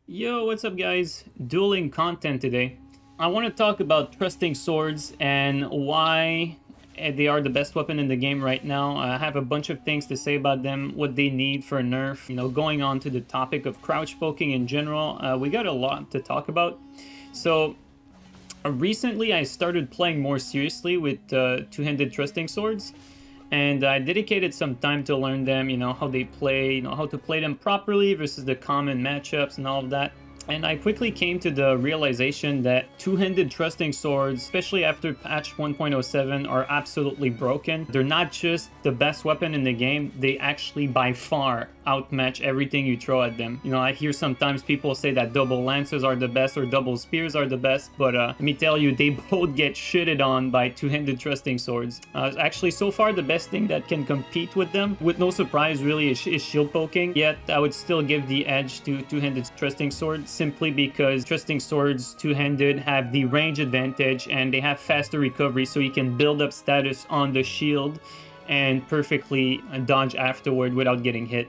Yo, what's up guys? Dueling content today. I want to talk about trusting swords and why they are the best weapon in the game right now. I have a bunch of things to say about them, what they need for a nerf. Going on to the topic of crouch poking in general, we got a lot to talk about. So recently I started playing more seriously with two-handed trusting swords. And I dedicated some time to learn them, how they play, how to play them properly versus the common matchups and all of that. And I quickly came to the realization that two-handed trusting swords, especially after patch 1.07, are absolutely broken. They're not just the best weapon in the game, they actually by far outmatch everything you throw at them. I hear sometimes people say that double lances are the best or double spears are the best, but let me tell you, they both get shitted on by two-handed trusting swords. Actually, so far the best thing that can compete with them, with no surprise really, is shield poking. Yet I would still give the edge to two-handed trusting swords, simply because trusting swords two-handed have the range advantage and they have faster recovery, so you can build up status on the shield and perfectly dodge afterward without getting hit.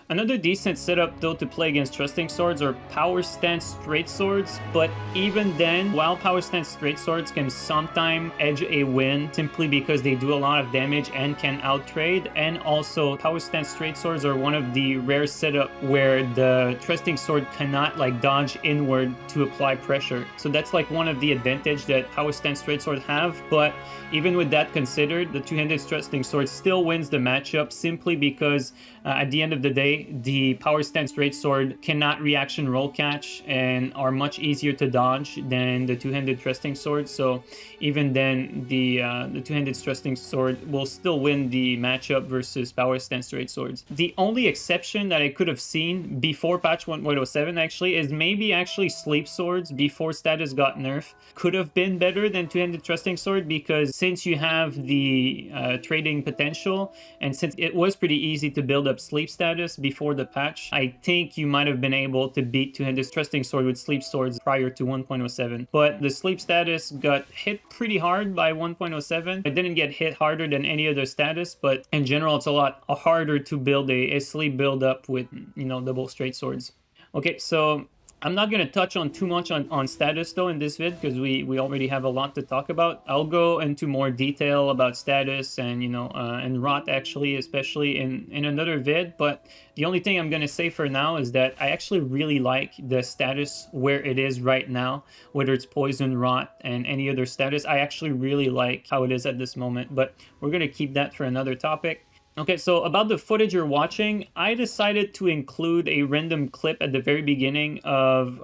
Another decent setup though to play against trusting swords are power stance straight swords, but even then, while power stance straight swords can sometimes edge a win simply because they do a lot of damage and can outtrade, and also power stance straight swords are one of the rare setup where the trusting sword cannot dodge inward to apply pressure. So that's one of the advantage that power stance straight sword have, but even with that considered, the two-handed trusting sword still wins the matchup simply because at the end of the day, the power stance straight sword cannot reaction roll catch and are much easier to dodge than the two-handed trusting sword. So even then, the two-handed trusting sword will still win the matchup versus power stance straight swords. The only exception that I could have seen before patch 1.07 actually is maybe sleep swords before status got nerfed could have been better than two-handed trusting sword, because since you have the trading potential and since it was pretty easy to build up sleep status before the patch, I think you might have been able to beat two-handed trusting sword with sleep swords prior to 1.07. But the sleep status got hit pretty hard by 1.07. It didn't get hit harder than any other status, but in general it's a lot harder to build a sleep build up with double straight swords. Okay, so I'm not going to touch on too much on status though in this vid, because we already have a lot to talk about. I'll go into more detail about status and and rot actually, especially in another vid. But the only thing I'm going to say for now is that I actually really like the status where it is right now, whether it's poison, rot, and any other status. I actually really like how it is at this moment, but we're going to keep that for another topic. Okay, so about the footage you're watching, I decided to include a random clip at the very beginning of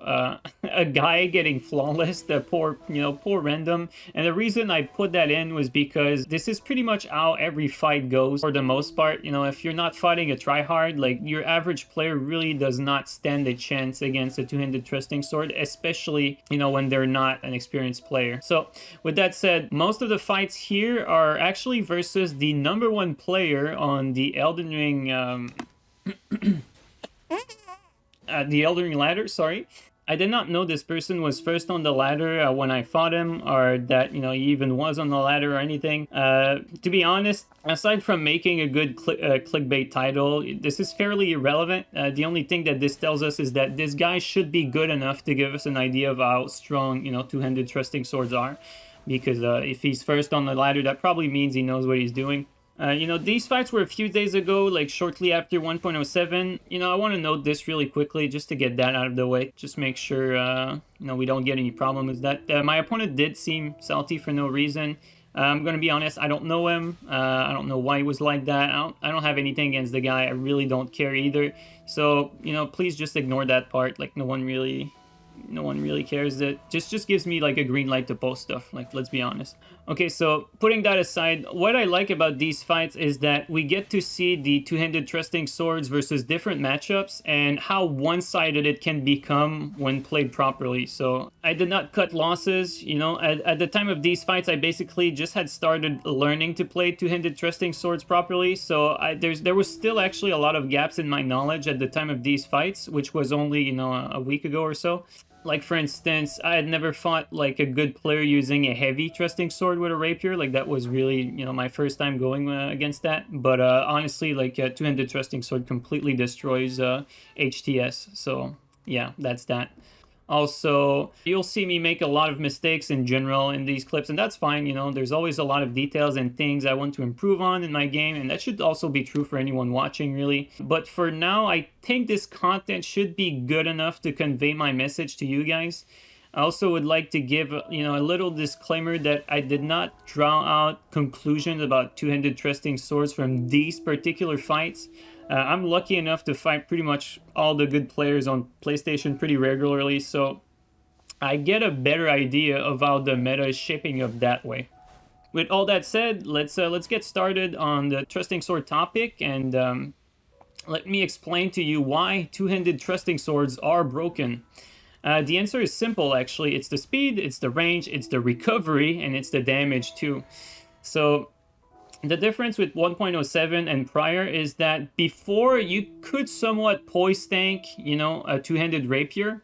a guy getting flawless, the poor random. And the reason I put that in was because this is pretty much how every fight goes for the most part. If you're not fighting a tryhard, your average player really does not stand a chance against a two-handed trusting sword, especially, when they're not an experienced player. So with that said, most of the fights here are actually versus the #1 player on the Elden Ring the Elden Ring ladder, sorry. I did not know this person was first on the ladder when I fought him, or that he even was on the ladder or anything. To be honest, aside from making a good clickbait title, this is fairly irrelevant. The only thing that this tells us is that this guy should be good enough to give us an idea of how strong two-handed trusting swords are, because if he's first on the ladder, that probably means he knows what he's doing. These fights were a few days ago, shortly after 1.07. I want to note this really quickly just to get that out of the way. Just make sure, we don't get any problem with that. My opponent did seem salty for no reason. I'm going to be honest, I don't know him. I don't know why he was like that. I don't have anything against the guy. I really don't care either. So, please just ignore that part. No one really cares. That just gives me a green light to post stuff, let's be honest. Okay, so putting that aside, what I like about these fights is that we get to see the two-handed trusting swords versus different matchups and how one-sided it can become when played properly. So I did not cut losses. At the time of these fights, I basically just had started learning to play two-handed trusting swords properly. So there was still actually a lot of gaps in my knowledge at the time of these fights, which was only a week ago or so. For instance, I had never fought a good player using a heavy trusting sword with a rapier. That was really my first time going against that. But honestly, two-handed trusting sword completely destroys HTS. So yeah, that's that. Also, you'll see me make a lot of mistakes in general in these clips, and that's fine. You know, there's always a lot of details and things I want to improve on in my game, and that should also be true for anyone watching, really. But for now, I think this content should be good enough to convey my message to you guys. I also would like to give, you know, a little disclaimer that I did not draw out conclusions about two-handed thrusting swords from these particular fights. I'm lucky enough to fight pretty much all the good players on PlayStation pretty regularly, so I get a better idea of how the meta is shaping up that way. With all that said, let's get started on the thrusting sword topic, and let me explain to you why two-handed thrusting swords are broken. The answer is simple, actually. It's the speed, it's the range, it's the recovery, and it's the damage too. So the difference with 1.07 and prior is that before you could somewhat poise tank, you know, a two-handed rapier,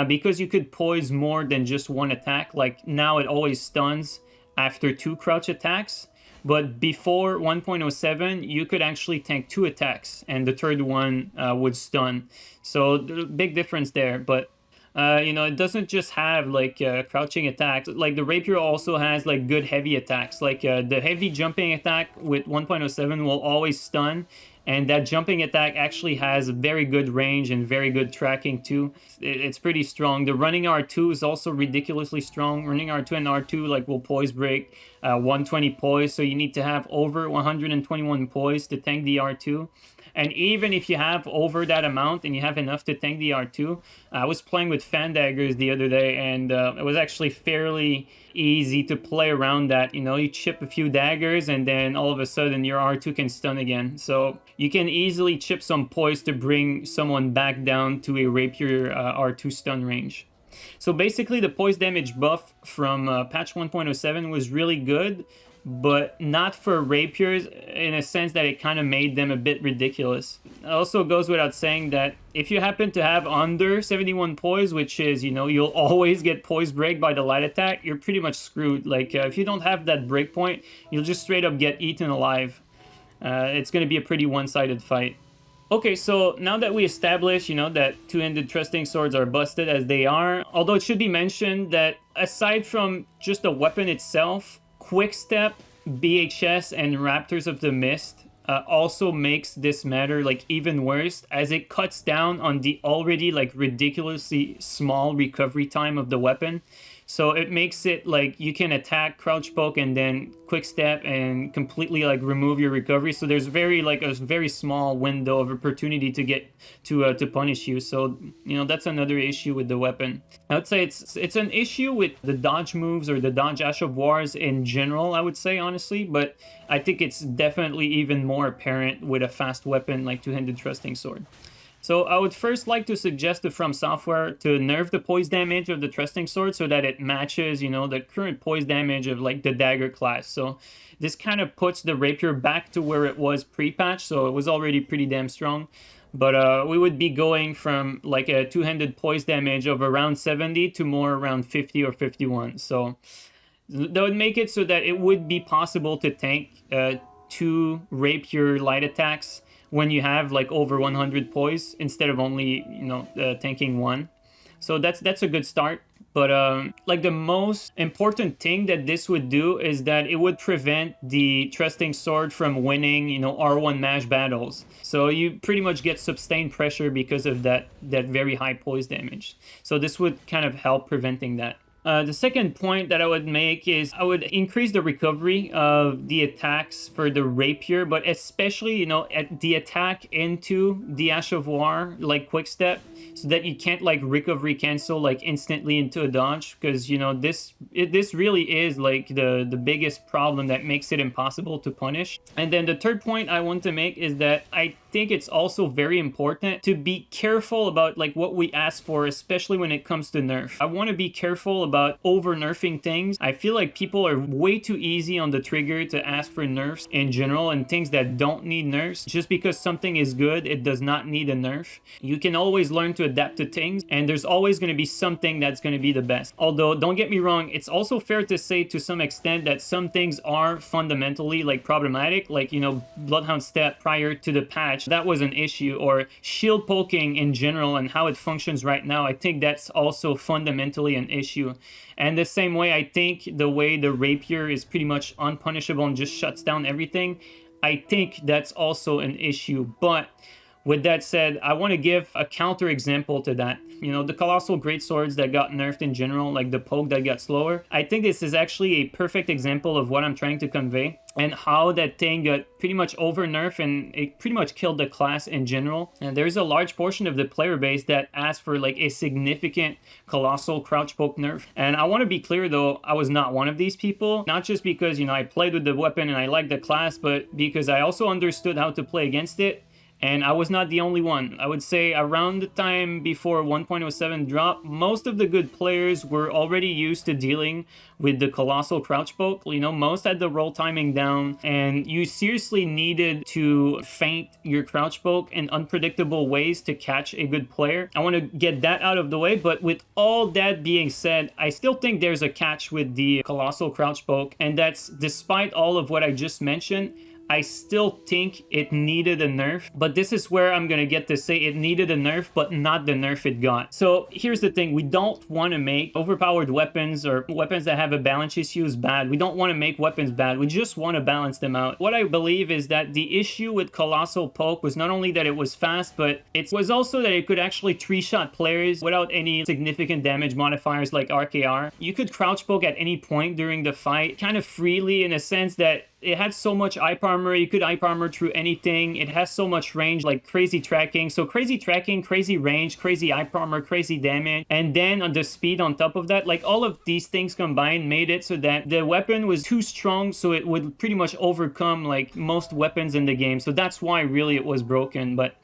because you could poise more than just one attack. Like now it always stuns after 2 crouch attacks. But before 1.07, you could actually tank 2 attacks and the third one would stun. So big difference there. But you know, it doesn't just have like crouching attacks. Like the rapier also has like good heavy attacks. Like the heavy jumping attack with 1.07 will always stun, and that jumping attack actually has very good range and very good tracking too. It's pretty strong. The running R2 is also ridiculously strong. Running R2 and R2 like will poise break 120 poise, so you need to have over 121 poise to tank the R2. And even if you have over that amount and you have enough to tank the R2, I was playing with fan daggers the other day, and it was actually fairly easy to play around that. You know, you chip a few daggers and then all of a sudden your R2 can stun again. So you can easily chip some poise to bring someone back down to a rapier R2 stun range. So basically the poise damage buff from patch 1.07 was really good, but not for rapiers, in a sense that it kind of made them a bit ridiculous. It also goes without saying that if you happen to have under 71 poise, which is, you know, you'll always get poise break by the light attack, you're pretty much screwed. Like if you don't have that break point, you'll just straight up get eaten alive. It's going to be a pretty one-sided fight. Okay, so now that we established, you know, that two-handed thrusting swords are busted as they are, although it should be mentioned that aside from just the weapon itself, Quickstep, BHS, and Raptors of the Mist also makes this matter like even worse, as it cuts down on the already like ridiculously small recovery time of the weapon. So it makes it like you can attack, crouch poke, and then quick step and completely like remove your recovery. So there's very like a very small window of opportunity to get to punish you. So, you know, that's another issue with the weapon. I would say it's an issue with the dodge moves or the dodge Ash of Wars in general, I would say, honestly. But I think it's definitely even more apparent with a fast weapon like two-handed thrusting sword. So I would first like to suggest to From Software to nerf the poise damage of the thrusting sword so that it matches, you know, the current poise damage of like the dagger class. So this kind of puts the rapier back to where it was pre-patch, so it was already pretty damn strong. But we would be going from like a two-handed poise damage of around 70 to more around 50 or 51. So that would make it so that it would be possible to tank 2 rapier light attacks when you have like over 100 poise instead of only, you know, tanking 1. So that's a good start. But like the most important thing that this would do is that it would prevent the thrusting sword from winning, you know, R1 mash battles. So you pretty much get sustained pressure because of that very high poise damage. So this would kind of help preventing that. The second point that I would make is I would increase the recovery of the attacks for the rapier, but especially, you know, at the attack into the Ash of War, like quick step, so that you can't like recovery cancel like instantly into a dodge, because, you know, this really is like the biggest problem that makes it impossible to punish. And then the third point I want to make is that I think it's also very important to be careful about like what we ask for, especially when it comes to nerf. I want to be careful about about over-nerfing things. I feel like people are way too easy on the trigger to ask for nerfs in general and things that don't need nerfs. Just because something is good, it does not need a nerf. You can always learn to adapt to things, and there's always going to be something that's going to be the best. Although, don't get me wrong, it's also fair to say to some extent that some things are fundamentally like problematic, like, you know, Bloodhound Step prior to the patch, that was an issue, or shield poking in general and how it functions right now. I think that's also fundamentally an issue. And the same way, I think the way the rapier is pretty much unpunishable and just shuts down everything, I think that's also an issue. But with that said, I want to give a counter example to that. You know, the Colossal Greatswords that got nerfed in general, like the poke that got slower. I think this is actually a perfect example of what I'm trying to convey and how that thing got pretty much over-nerfed and it pretty much killed the class in general. And there's a large portion of the player base that asked for like a significant Colossal Crouch Poke nerf. And I want to be clear though, I was not one of these people. Not just because, you know, I played with the weapon and I liked the class, but because I also understood how to play against it. And I was not the only one. I would say around the time before 1.07 dropped, most of the good players were already used to dealing with the Colossal Crouch Poke. You know, most had the roll timing down, and you seriously needed to feint your Crouch Poke in unpredictable ways to catch a good player. I want to get that out of the way, but with all that being said, I still think there's a catch with the Colossal Crouch Poke, and that's despite all of what I just mentioned, I still think it needed a nerf, but this is where I'm gonna get to say it needed a nerf, but not the nerf it got. So here's the thing, we don't want to make overpowered weapons or weapons that have a balance issue bad. We don't want to make weapons bad, we just want to balance them out. What I believe is that the issue with Colossal Poke was not only that it was fast, but it was also that it could actually 3-shot players without any significant damage modifiers like RKR. You could crouch poke at any point during the fight, kind of freely in a sense that it had so much hype armor, you could hype armor through anything. It has so much range, like crazy tracking. So crazy tracking, crazy range, crazy hype armor, crazy damage. And then on the speed on top of that, like all of these things combined made it so that the weapon was too strong, so it would pretty much overcome like most weapons in the game. So that's why really it was broken. But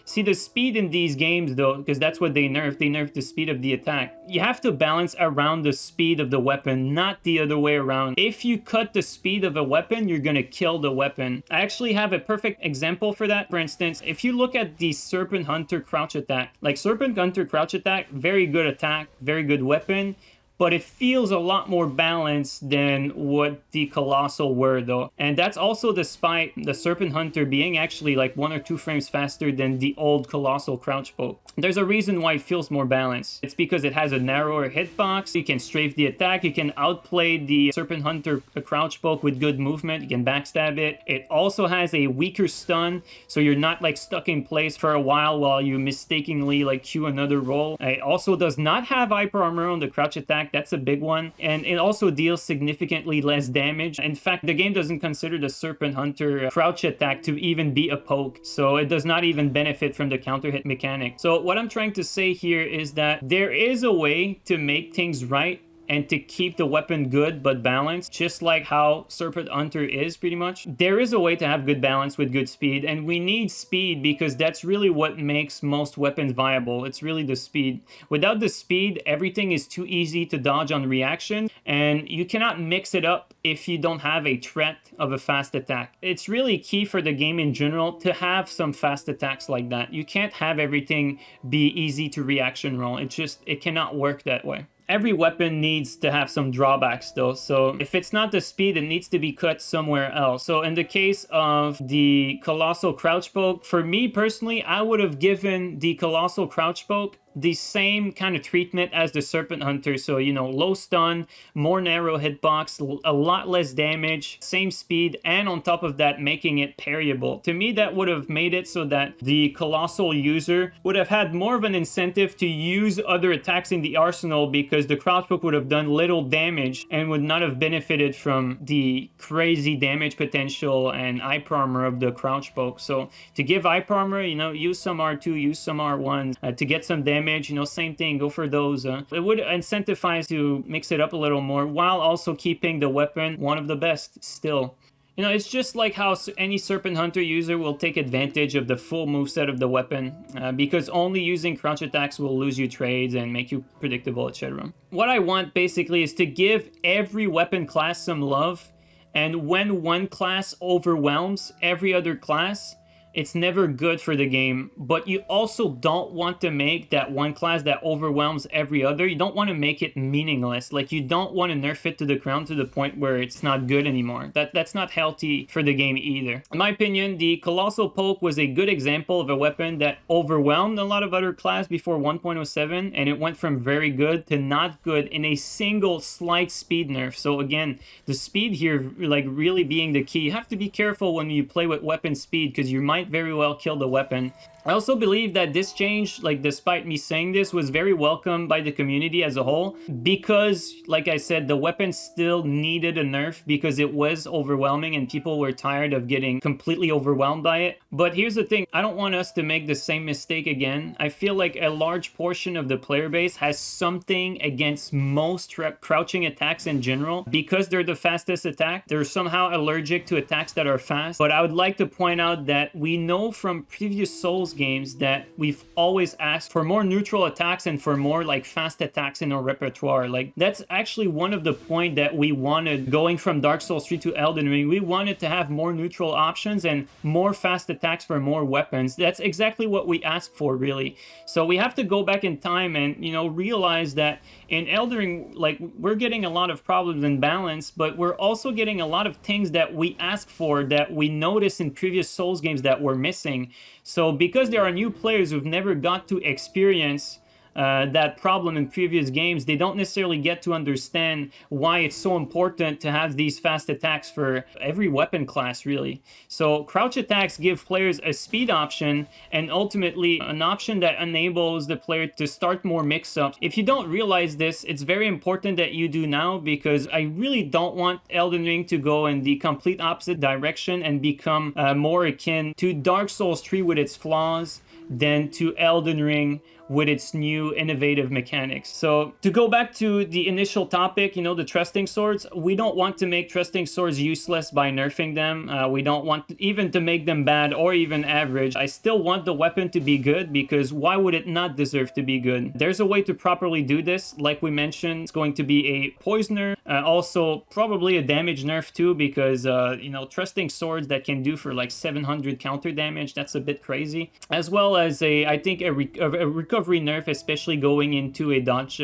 see, the speed in these games though, because that's what they nerfed the speed of the attack. You have to balance around the speed of the weapon, not the other way around. If you cut the speed of a weapon, you're gonna kill the weapon. I actually have a perfect example for that. For instance, if you look at the Serpent Hunter crouch attack, like Serpent Hunter crouch attack, very good attack, very good weapon, but it feels a lot more balanced than what the Colossal were though. And that's also despite the Serpent Hunter being actually like 1 or 2 frames faster than the old Colossal Crouch Poke. There's a reason why it feels more balanced. It's because it has a narrower hitbox, you can strafe the attack, you can outplay the Serpent Hunter Crouch Poke with good movement, you can backstab it. It also has a weaker stun, so you're not like stuck in place for a while you mistakenly like cue another roll. It also does not have hyper armor on the crouch attack. That's a big one, and it also deals significantly less damage. In fact, the game doesn't consider the Serpent Hunter crouch attack to even be a poke, so it does not even benefit from the counter hit mechanic. So what I'm trying to say here is that there is a way to make things right and to keep the weapon good but balanced, just like how Serpent Hunter is pretty much. There is a way to have good balance with good speed, and we need speed because that's really what makes most weapons viable. It's really the speed. Without the speed, everything is too easy to dodge on reaction, and you cannot mix it up if you don't have a threat of a fast attack. It's really key for the game in general to have some fast attacks like that. You can't have everything be easy to reaction roll. It cannot work that way. Every weapon needs to have some drawbacks though, so if it's not the speed, it needs to be cut somewhere else. So in the case of the Colossal Crouch Poke, for me personally, I would have given the Colossal Crouch Poke the same kind of treatment as the Serpent Hunter. So, you know, low stun, more narrow hitbox, a lot less damage, same speed, and on top of that, making it parryable. To me, that would have made it so that the Colossal user would have had more of an incentive to use other attacks in the arsenal because the Crouch Poke would have done little damage and would not have benefited from the crazy damage potential and hyper armor of the Crouch Poke. So to give hyper armor, you know, use some R2, use some R1 to get some damage. You know, same thing, go for those. It would incentivize to mix it up a little more while also keeping the weapon one of the best still. You know, it's just like how any Serpent Hunter user will take advantage of the full moveset of the weapon, because only using crouch attacks will lose you trades and make you predictable, etc. What I want basically is to give every weapon class some love, and when one class overwhelms every other class, it's never good for the game. But you also don't want to make that one class that overwhelms every other, you don't want to make it meaningless. Like, you don't want to nerf it to the ground to the point where it's not good anymore. That's not healthy for the game either. In my opinion, the Colossal Poke was a good example of a weapon that overwhelmed a lot of other class before 1.07, and it went from very good to not good in a single slight speed nerf. So again, the speed here, like, really being the key. You have to be careful when you play with weapon speed, because you might very well kill the weapon. I also believe that this change, like, despite me saying this, was very welcome by the community as a whole, because, like I said, the weapon still needed a nerf because it was overwhelming and people were tired of getting completely overwhelmed by it. But here's the thing, I don't want us to make the same mistake again. I feel like a large portion of the player base has something against most crouching attacks in general. Because they're the fastest attack, they're somehow allergic to attacks that are fast. But I would like to point out that we know from previous Souls games that we've always asked for more neutral attacks and for more, like, fast attacks in our repertoire. Like, that's actually one of the point that we wanted going from Dark Souls 3 to Elden Ring. We wanted to have more neutral options and more fast attacks for more weapons. That's exactly what we asked for, really. So we have to go back in time and, you know, realize that in Elden Ring, like, we're getting a lot of problems in balance, but we're also getting a lot of things that we asked for that we noticed in previous Souls games that were missing. So because there are new players who've never got to experience that problem in previous games, they don't necessarily get to understand why it's so important to have these fast attacks for every weapon class, really. So crouch attacks give players a speed option and ultimately an option that enables the player to start more mix-ups. If you don't realize this, it's very important that you do now, because I really don't want Elden Ring to go in the complete opposite direction and become more akin to Dark Souls 3 with its flaws than to Elden Ring with its new innovative mechanics. So to go back to the initial topic, you know, the trusting swords, we don't want to make trusting swords useless by nerfing them. We don't want even to make them bad or even average. I still want the weapon to be good, because why would it not deserve to be good? There's a way to properly do this. Like we mentioned, it's going to be a poise nerf, also probably a damage nerf too, because you know, trusting swords that can do for like 700 counter damage, that's a bit crazy. As well as I think a recovery nerf, especially going into a dodge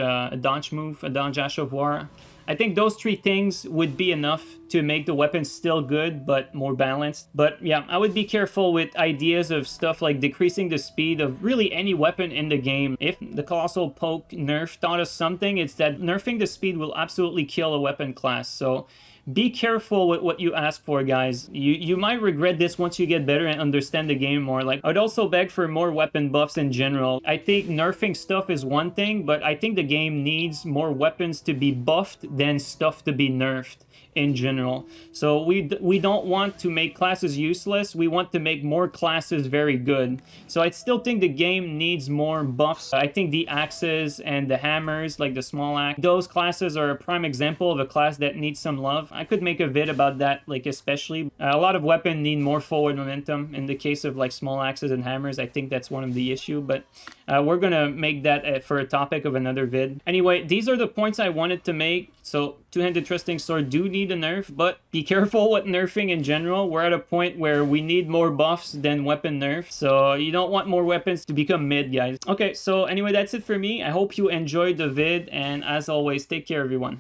move, a dodge Ash of War. I think those three things would be enough to make the weapon still good, but more balanced. But yeah, I would be careful with ideas of stuff like decreasing the speed of really any weapon in the game. If the Colossal Poke nerf taught us something, it's that nerfing the speed will absolutely kill a weapon class. So be careful with what you ask for, guys. You might regret this once you get better and understand the game more. Like, I'd also beg for more weapon buffs in general. I think nerfing stuff is one thing, but I think the game needs more weapons to be buffed than stuff to be nerfed in general. So we don't want to make classes useless. We want to make more classes very good. So I still think the game needs more buffs. I think the axes and the hammers, like the small axe, those classes are a prime example of a class that needs some love. I could make a vid about that, like, especially. A lot of weapons need more forward momentum. In the case of like small axes and hammers, I think that's one of the issue, but we're gonna make that for a topic of another vid. Anyway, these are the points I wanted to make. So two-handed trusting sword do need a nerf, but be careful with nerfing in general. We're at a point where we need more buffs than weapon nerf, so you don't want more weapons to become mid, guys. Okay, so anyway, that's it for me. I hope you enjoyed the vid, and as always, take care, everyone.